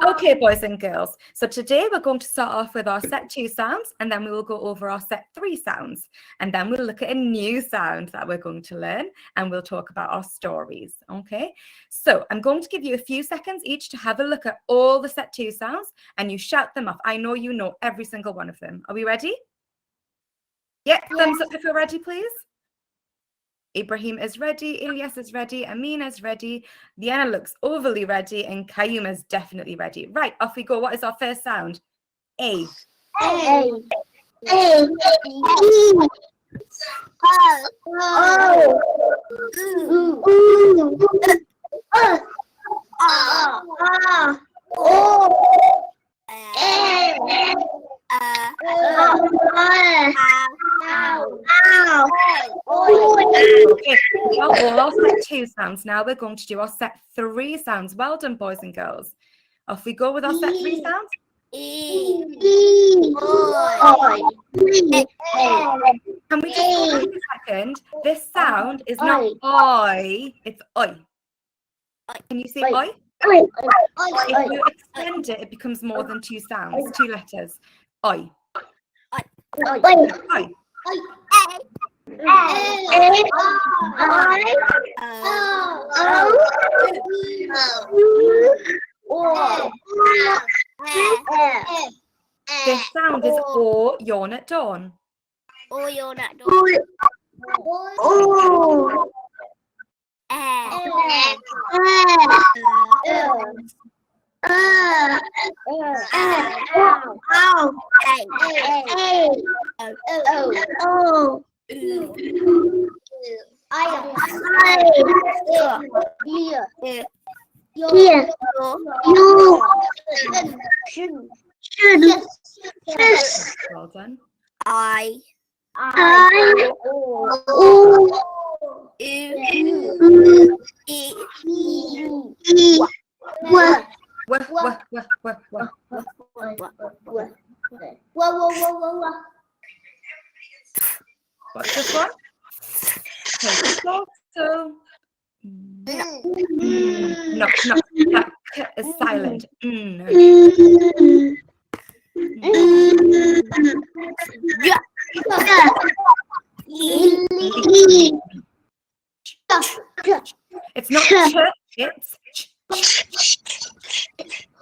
Okay, boys and girls. So today we're going to start off with our set 2 sounds, and then we will go over our set 3 sounds. And then we'll look at a new sound that we're going to learn, and we'll talk about our stories. Okay, so I'm going to give you a few seconds each to have a look at all the set 2 sounds, and you shout them off. I know you know every single one of them. Are we ready? Yeah, thumbs up if you're ready, please. Ibrahim is ready, Ilyas is ready, Amina is ready, Liana looks overly ready, and Kayuma is definitely ready. Right, off we go. What is our first sound? A. A. Okay, all our set 2 sounds. Now we're going to do our set 3 sounds. Well done, boys and girls. Off we go with our set 3 sounds. Can we just go back a second? This sound is not oi, it's oi. Can you say oi? If you extend it, it becomes more than 2 sounds, 2 letters. Oi. Oi. This sound is O, yawn at dawn. O, yawn at dawn. Well done. What's this one? Take a photo. No, that K is silent. It's not ch, it's ch.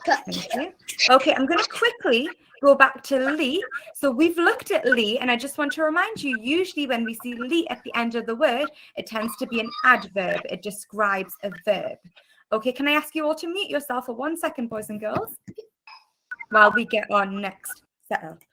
Thank you. Okay, I'm going to quickly go back to li. So we've looked at li, and I just want to remind you, usually when we see li at the end of the word, it tends to be an adverb. It describes a verb. Okay, can I ask you all to mute yourself for 1 second, boys and girls, while we get our next setup?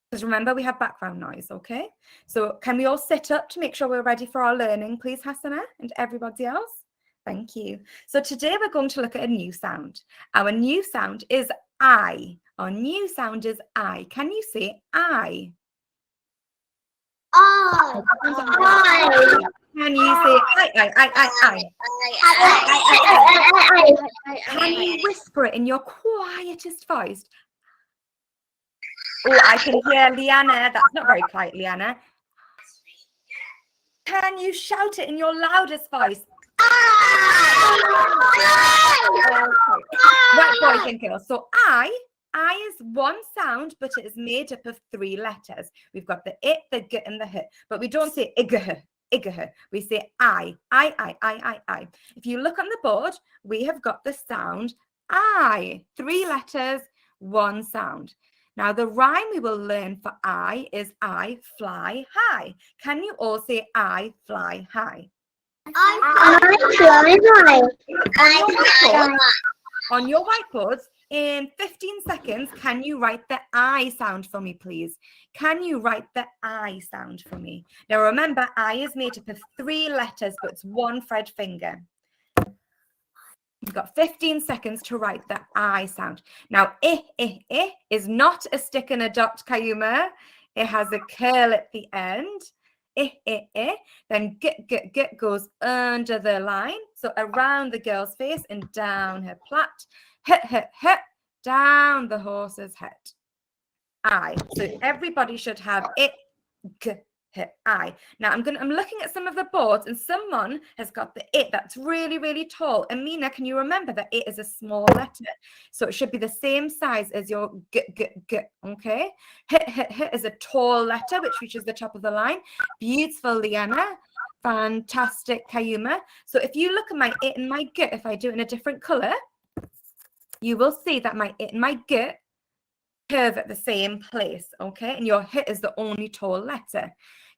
Because remember, we have background noise, okay? So can we all sit up to make sure we're ready for our learning, please, Hassana, and everybody else? Thank you. So today we're going to look at a new sound. Our new sound is I. Our new sound is I. Can you say I? Can you say I? Can you whisper it in your quietest voice? Oh, I can hear Liana. That's not very quiet, Liana. Can you shout it in your loudest voice? Right, boys and girls. So I is one sound, but it is made up of 3 letters. We've got the I, the G, and the H. But we don't say igh. We say I. If you look on the board, we have got the sound I. 3 letters, 1 sound. Now, the rhyme we will learn for I is I fly high. Can you all say I fly high? On your whiteboards, in 15 seconds, can you write the I sound for me, please? Can you write the I sound for me? Now, remember, I is made up of 3 letters, but it's 1 fret finger. You've got 15 seconds to write the I sound. Now, I is not a stick and a dot, Kayuma. It has a curl at the end. Then get goes under the line. So around the girl's face and down her plait. Hit, down the horse's head. I. So everybody should have it, I. Now I'm looking at some of the boards, and someone has got the it that's really, really tall. Amina, can you remember that it is a small letter? So it should be the same size as your g, g, g, okay? H is a tall letter, which reaches the top of the line. Beautiful, Liana. Fantastic, Kayuma. So if you look at my it and my g, if I do it in a different color, you will see that my it and my g curve at the same place, okay? And your hit is the only tall letter.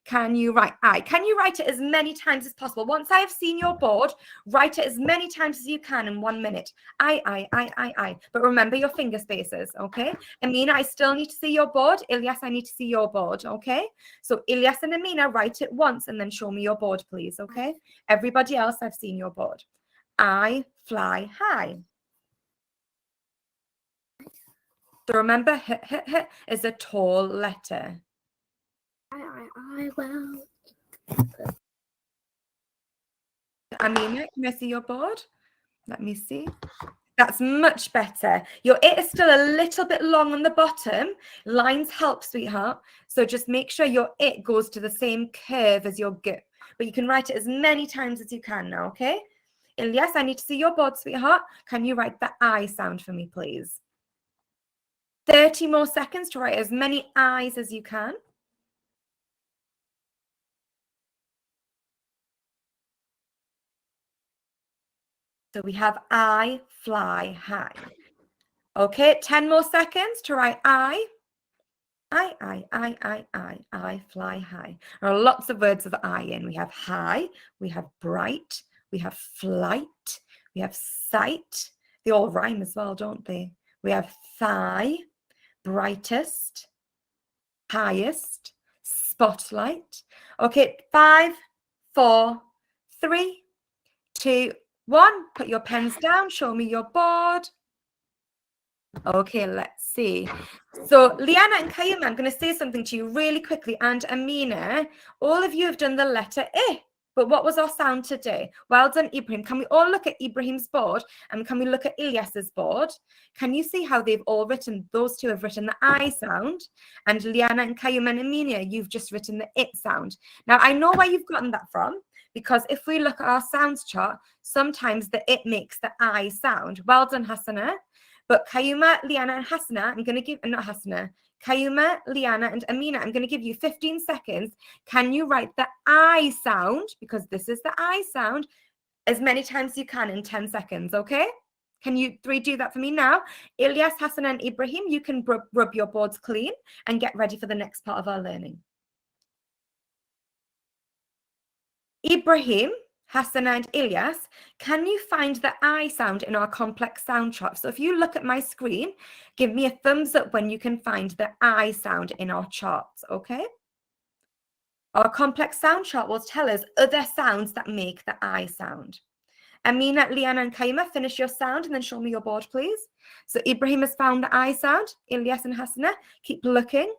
Can you write I? Can you write it as many times as possible? Once I have seen your board, write it as many times as you can in 1 minute. I. But remember your finger spaces, okay? Amina, I still need to see your board. Ilyas, I need to see your board, okay? So Ilyas and Amina, write it once and then show me your board, please, okay? Everybody else, I've seen your board. I fly high. So remember, h is a tall letter. I will. Amina, can I see your board? Let me see. That's much better. Your it is still a little bit long on the bottom. Lines help, sweetheart. So just make sure your it goes to the same curve as your g. But you can write it as many times as you can now, okay? Ilyas, I need to see your board, sweetheart. Can you write the I sound for me, please? 30 more seconds to write as many I's as you can. So we have I fly high. Okay, 10 more seconds to write I fly high. There are lots of words with I in. We have high, we have bright, we have flight, we have sight. They all rhyme as well, don't they? We have thigh, brightest, highest, spotlight. Okay, 5, 4, 3, 2, 1. Put your pens down. Show me your board. Okay, let's see. So Liana and Kayuma, I'm going to say something to you really quickly. And Amina, all of you have done the letter I. But what was our sound today? Well done, Ibrahim. Can we all look at Ibrahim's board? And can we look at Ilyas's board? Can you see how they've all written? Those two have written the I sound. And Liana and Kayuma and Amina, you've just written the it sound. Now, I know where you've gotten that from. Because if we look at our sounds chart, sometimes the it makes the I sound. Well done, Hassana. But Kayuma, Liana, and Hassana, I'm going to give, not Hassana, Kayuma, Liana, and Amina, I'm going to give you 15 seconds. Can you write the I sound, because this is the I sound, as many times as you can in 10 seconds, okay? Can you three do that for me now? Ilyas, Hassana, and Ibrahim, you can rub your boards clean and get ready for the next part of our learning. Ibrahim, Hassana, and Ilyas, can you find the I sound in our complex sound chart? So if you look at my screen, give me a thumbs up when you can find the I sound in our charts, okay? Our complex sound chart will tell us other sounds that make the I sound. Amina, Liana, and Kayuma, finish your sound and then show me your board, please. So Ibrahim has found the I sound. Ilyas and Hassana, keep looking.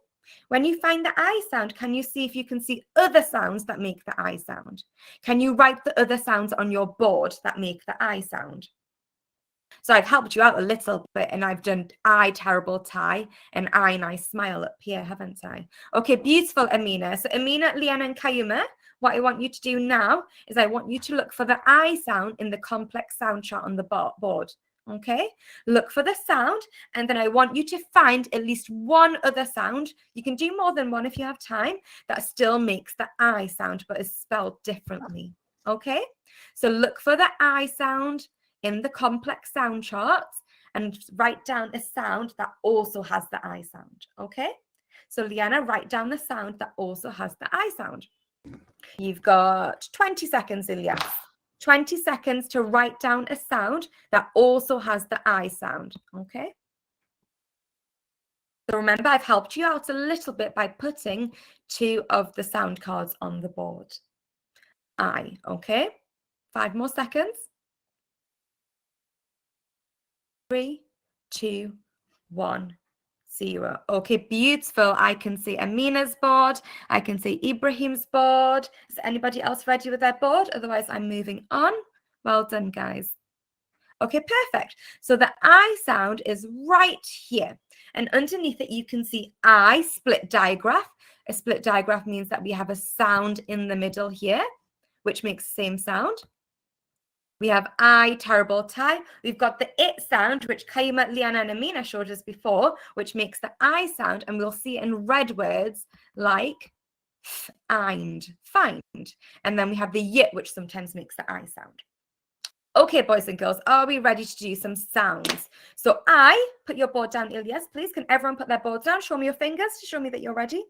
When you find the I sound, can you see if you can see other sounds that make the I sound? Can you write the other sounds on your board that make the I sound? So I've helped you out a little bit and I've done I terrible tie and I nice smile up here, haven't I? Okay, beautiful, Amina. So Amina, Liana, and Kayuma, what I want you to do now is I want you to look for the I sound in the complex sound chart on the board. Okay, look for the sound, and then I want you to find at least one other sound. You can do more than one if you have time, that still makes the I sound but is spelled differently. Okay, so look for the I sound in the complex sound charts and write down a sound that also has the I sound. Okay, so Liana, write down the sound that also has the I sound. You've got 20 seconds, Ilyas. 20 seconds to write down a sound that also has the I sound, okay? So remember, I've helped you out a little bit by putting 2 of the sound cards on the board. I, okay? 5 more seconds. 3, 2, 1, 0. Okay, beautiful. I can see Amina's board. I can see Ibrahim's board. Is anybody else ready with their board? Otherwise, I'm moving on. Well done, guys. Okay, perfect. So the I sound is right here. And underneath it, you can see I split digraph. A split digraph means that we have a sound in the middle here, which makes the same sound. We have I, terrible, tie. We've got the it sound, which Kaima, Liana, and Amina showed us before, which makes the I sound, and we'll see it in red words like find. And then we have the yit, which sometimes makes the I sound. Okay, boys and girls, are we ready to do some sounds? So put your board down, Ilyas, please. Can everyone put their boards down? Show me your fingers to show me that you're ready.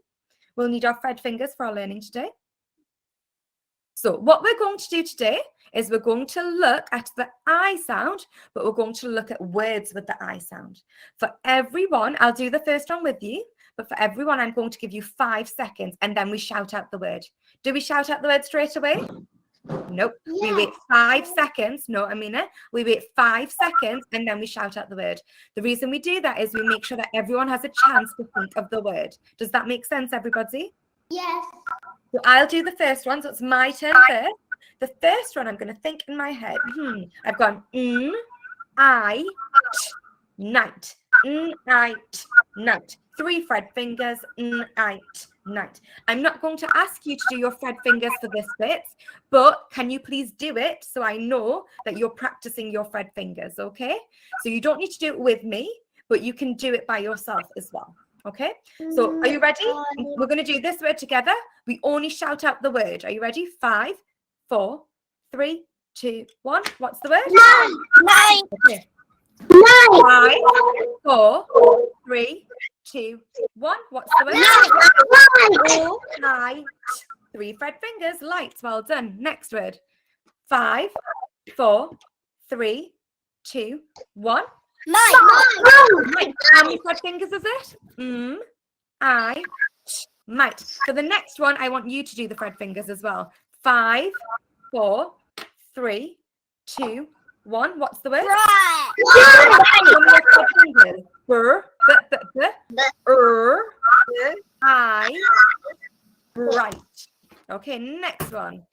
We'll need our Fred fingers for our learning today. So what we're going to do today is we're going to look at the I sound, but we're going to look at words with the I sound. For everyone, I'll do the first one with you, but for everyone, I'm going to give you 5 seconds and then we shout out the word. Do we shout out the word straight away? Nope. Yeah. We wait 5 seconds. No, Amina. We wait 5 seconds and then we shout out the word. The reason we do that is we make sure that everyone has a chance to think of the word. Does that make sense, everybody? Yes. So I'll do the first one. So it's my turn first. The first one I'm going to think in my head. I've gone I, night. I, night. 3 Fred fingers. I, night. I'm not going to ask you to do your Fred fingers for this bit, but can you please do it so I know that you're practicing your Fred fingers, okay? So you don't need to do it with me, but you can do it by yourself as well. Okay, so are you ready? We're going to do this word together. We only shout out the word. Are you ready? 5, 4, 3, 2, 1. What's the word? Night. Okay. 5, 4, 3, 2, 1. What's the word? Night. 3 Fred fingers. Lights. Well done. Next word. 5, 4, 3, 2, 1. Light. How many Fred fingers is it? I, might. For the next one, I want you to do the Fred fingers as well. 5, 4, 3, 2, 1. What's the word? I, bright. Okay, next one.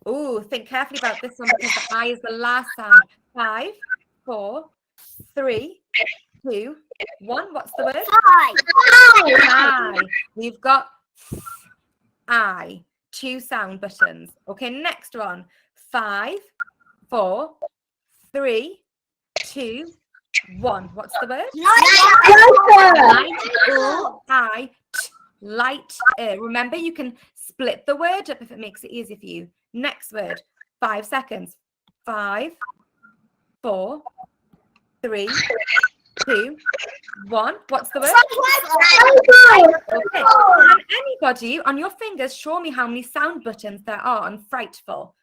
Oh, think carefully about this one because the I is the last sound. 5, 4, 3, 2, 1. What's the word? I. We've got I. 2 sound buttons. Okay, next one. 5, 4, 3, 2, 1. What's the word? Light. Light. Remember, you can split the word up if it makes it easier for you. Next word. 5 seconds. 5, 4, 3, 2, 1. What's the word? Okay. Can anybody on your fingers show me how many sound buttons there are on frightful?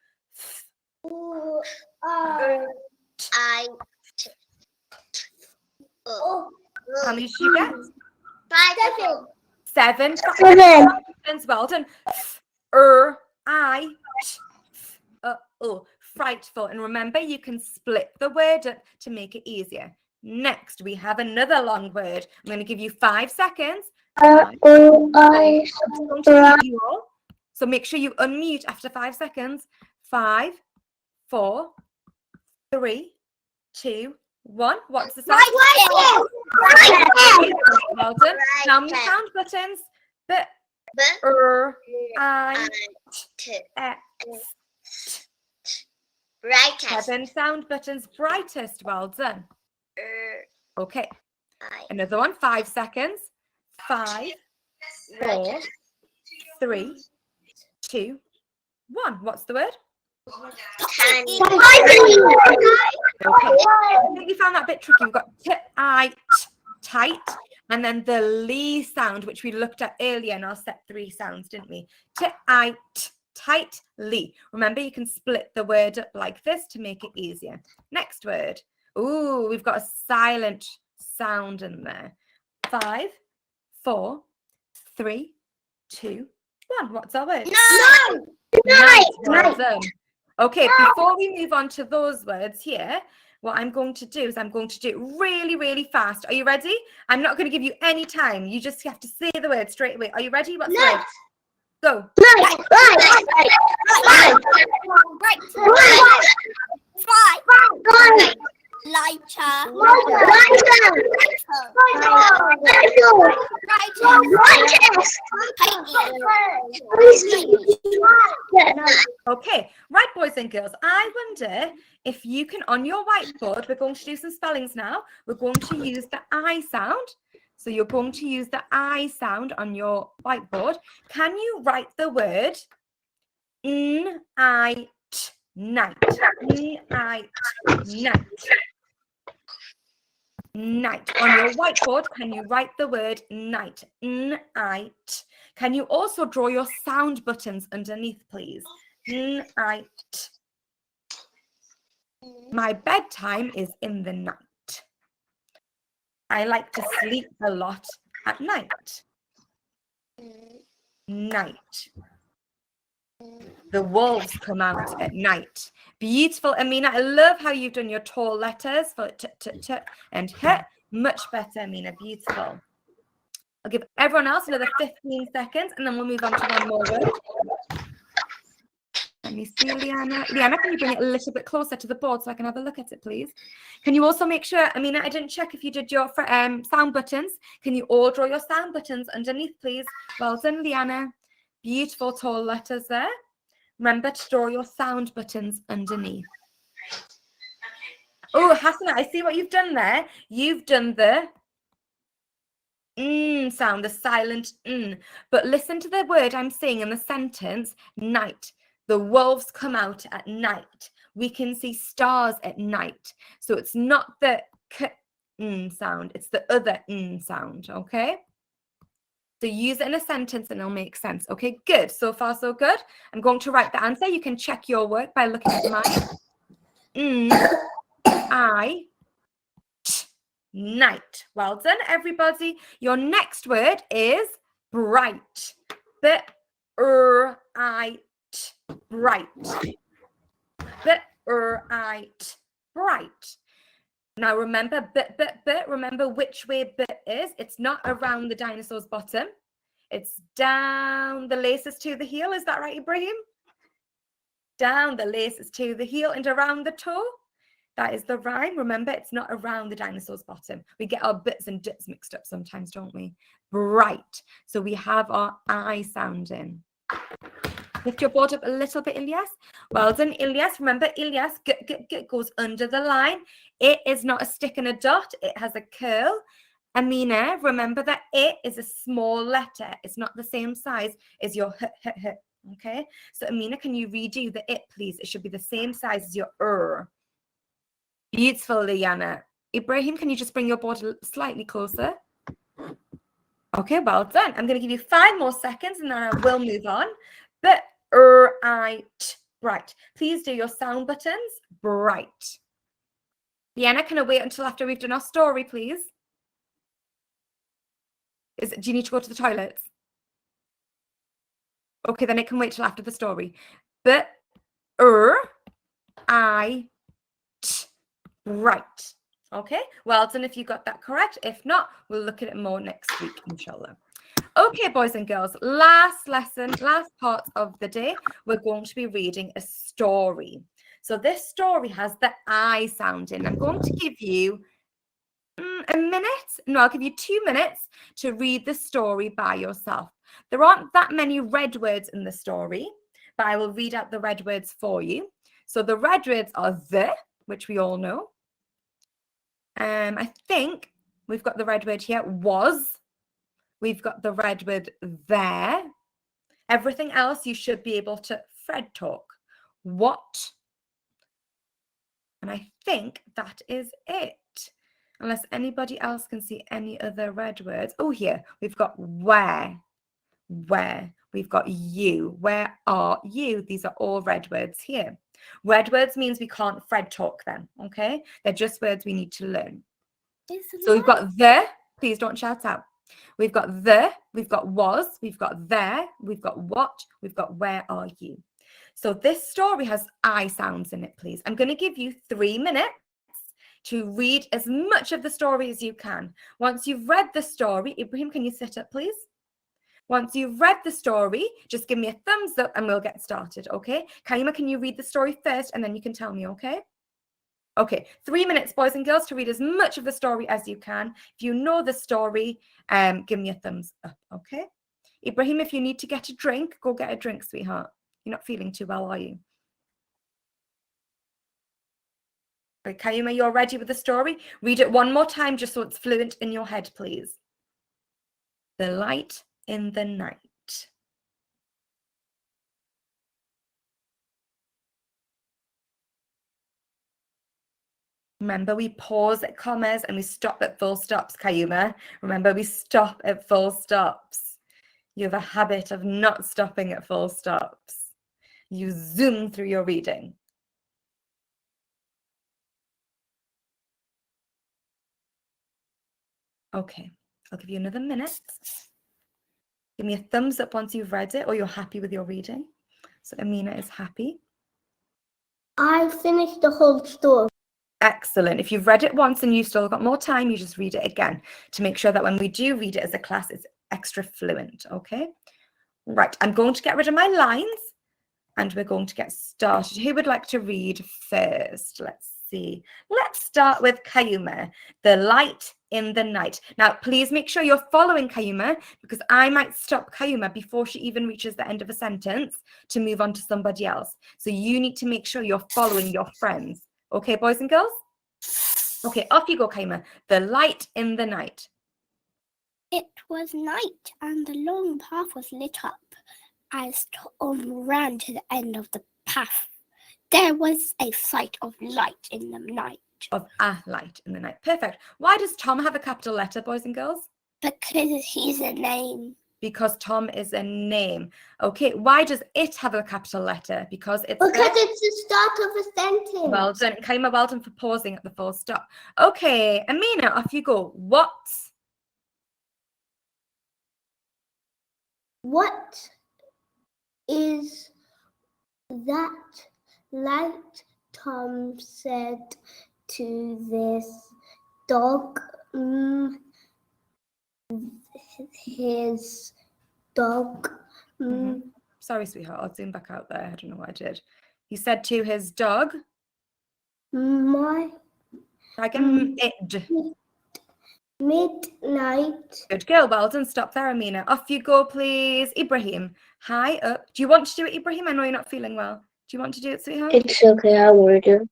How many did you get? 7. 7. Well done. Frightful. And remember, you can split the word up to make it easier. Next, we have another long word. I'm going to give you 5 seconds. So make sure you unmute after 5 seconds. 5, 4, 3, 2, 1. What's the sound? Well done. How many sound buttons? Brightest. 7 sound buttons. Brightest. Well done. Okay. Another one. 5 seconds. 5, 4, 3, 2, 1. What's the word? Okay. I think you found that a bit tricky. We've got tight, and then the lee sound, which we looked at earlier in our set 3 sounds, didn't we? Tight, lee. Remember, you can split the word up like this to make it easier. Next word. Ooh, we've got a silent sound in there. 5, 4, 3, 2, 1. What's our word? Night. Well done. Okay, before we move on to those words here, what I'm going to do is I'm going to do it really, really fast. Are you ready? I'm not going to give you any time. You just have to say the word straight away. Are you ready? What's the word? Go. Light. Okay, right, boys and girls, I wonder if you can, on your whiteboard, we're going to do some spellings now. We're going to use the I sound. So you're going to use the I sound on your whiteboard. Can you write the word night? Night. Night. Night. Night. On your whiteboard, can you write the word night? Night. Can you also draw your sound buttons underneath, please? Night. My bedtime is in the night. I like to sleep a lot at night. Night. The wolves come out at night. Beautiful, Amina. I love how you've done your tall letters for t, t, t and h. Much better, Amina. Beautiful. I'll give everyone else another 15 seconds and then we'll move on to one more word. Let me see, Liana. Liana, can you bring it a little bit closer to the board so I can have a look at it, please? Can you also make sure, Amina, I didn't check if you did your sound buttons. Can you all draw your sound buttons underneath, please? Well done, Liana. Beautiful tall letters there. Remember to draw your sound buttons underneath. Oh, Hasana, I see what you've done there. You've done the sound, the silent But listen to the word I'm saying in the sentence, night. The wolves come out at night. We can see stars at night. So it's not the k sound, it's the other sound, okay? So use it in a sentence and it'll make sense. Okay, good. So far, so good. I'm going to write the answer. You can check your work by looking at mine. I, t, night. Well done, everybody. Your next word is bright. B-r-i-t, bright. B-r-i-t, bright. Now remember, remember which way bit is. It's not around the dinosaur's bottom. It's down the laces to the heel. Is that right, Ibrahim? Down the laces to the heel and around the toe. That is the rhyme. Remember, it's not around the dinosaur's bottom. We get our bits and dits mixed up sometimes, don't we? Bright. So we have our I sound in. Lift your board up a little bit, Ilyas. Well done, Ilyas. Remember, Ilyas, g goes under the line. It is not a stick and a dot. It has a curl. Amina, remember that it is a small letter. It's not the same size as your h. Okay? So, Amina, can you redo the it, please? It should be the same size as your Beautiful, Liana. Ibrahim, can you just bring your board slightly closer? Okay, well done. I'm going to give you 5 more seconds and then I will move on. Bright. Please do your sound buttons. Bright. Liana, can I wait until after we've done our story, please? Do you need to go to the toilet? Okay, then it can wait till after the story. Bright. Okay, well done if you got that correct. If not, we'll look at it more next week, inshallah. Okay, boys and girls, last lesson, last part of the day, we're going to be reading a story. So this story has the I sound in. I'm going to give you a minute. No, I'll give you 2 minutes to read the story by yourself. There aren't that many red words in the story, but I will read out the red words for you. So the red words are the, which we all know. I think we've got the red word here, was. We've got the red word there. Everything else you should be able to Fred talk. What? And I think that is it. Unless anybody else can see any other red words. Oh, here, we've got where. Where. We've got you. Where are you? These are all red words here. Red words means we can't Fred talk them, okay? They're just words we need to learn. So we've got the, please don't shout out. We've got the, we've got was, we've got there, we've got what, we've got where are you. So this story has I sounds in it, please. I'm going to give you 3 minutes to read as much of the story as you can. Once you've read the story, Ibrahim, can you sit up, please? Once you've read the story, just give me a thumbs up and we'll get started, okay? Karima, can you read the story first and then you can tell me, okay? Okay, 3 minutes, boys and girls, to read as much of the story as you can. If you know the story, give me a thumbs up, okay? Ibrahim, if you need to get a drink, go get a drink, sweetheart. You're not feeling too well, are you? Okay, Kayuma, you're ready with the story? Read it one more time just so it's fluent in your head, please. The light in the night. Remember, we pause at commas and we stop at full stops, Kayuma. Remember, we stop at full stops. You have a habit of not stopping at full stops. You zoom through your reading. Okay, I'll give you another minute. Give me a thumbs up once you've read it or you're happy with your reading. So Amina is happy. I finished the whole story. Excellent. If you've read it once and you've still got more time, you just read it again to make sure that when we do read it as a class, it's extra fluent, okay? Right, I'm going to get rid of my lines and we're going to get started. Who would like to read first? Let's see. Let's start with Kayuma, The Light in the Night. Now, please make sure you're following Kayuma because I might stop Kayuma before she even reaches the end of a sentence to move on to somebody else. So you need to make sure you're following your friends. Okay, boys and girls? Okay, off you go, Kayuma. The Light in the Night. It was night and the long path was lit up. As Tom ran to the end of the path, there was a sight of light in the night. Of a light in the night. Perfect. Why does Tom have a capital letter, boys and girls? Because he's a name. Because Tom is a name. Okay, why does it have a capital letter? Because it's it's the start of a sentence. Well done, Kayuma, well done for pausing at the full stop. Okay, Amina, off you go. What is that light? Tom said to this dog. His dog. Sorry, sweetheart, I'll zoom back out there. I don't know what I did. He said to his dog. Midnight. Good girl, well done. Stop there, Amina. Off you go, please. Ibrahim, high up. Do you want to do it, Ibrahim? I know you're not feeling well. Do you want to do it, sweetheart? It's okay, I will do.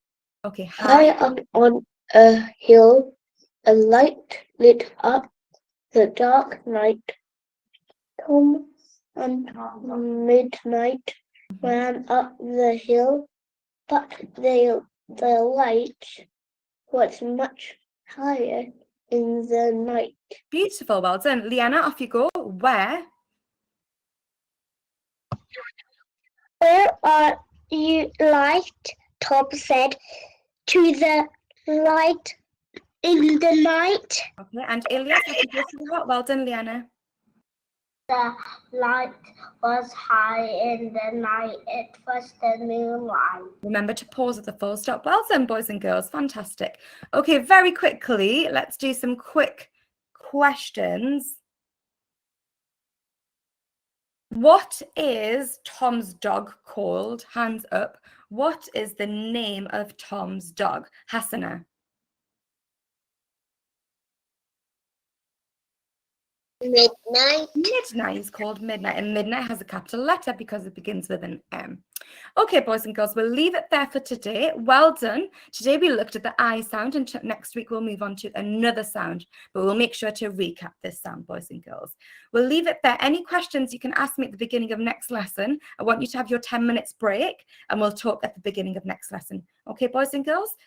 Okay, high up on a hill, a light lit up the dark night. Tom and midnight ran up the hill, but the light was much higher in the night. Beautiful, well done. Leanna, off you go. Where are you, light? Tom said to the light in the night. Okay, and Ilyas, off you go, sweetheart. Well done, Leanna. The light was high in the night. It was the moonlight. Remember to pause at the full stop. Well done, boys and girls. Fantastic. Okay, very quickly, let's do some quick questions. What is Tom's dog called? Hands up. What is the name of Tom's dog? Hassana. Midnight. Midnight is called Midnight, and Midnight has a capital letter because it begins with an M. Okay, boys and girls, we'll leave it there for today. Well done. Today we looked at the I sound, and next week we'll move on to another sound, but we'll make sure to recap this sound, boys and girls. We'll leave it there. Any questions you can ask me at the beginning of next lesson. I want you to have your 10 minutes break, and we'll talk at the beginning of next lesson. Okay, boys and girls?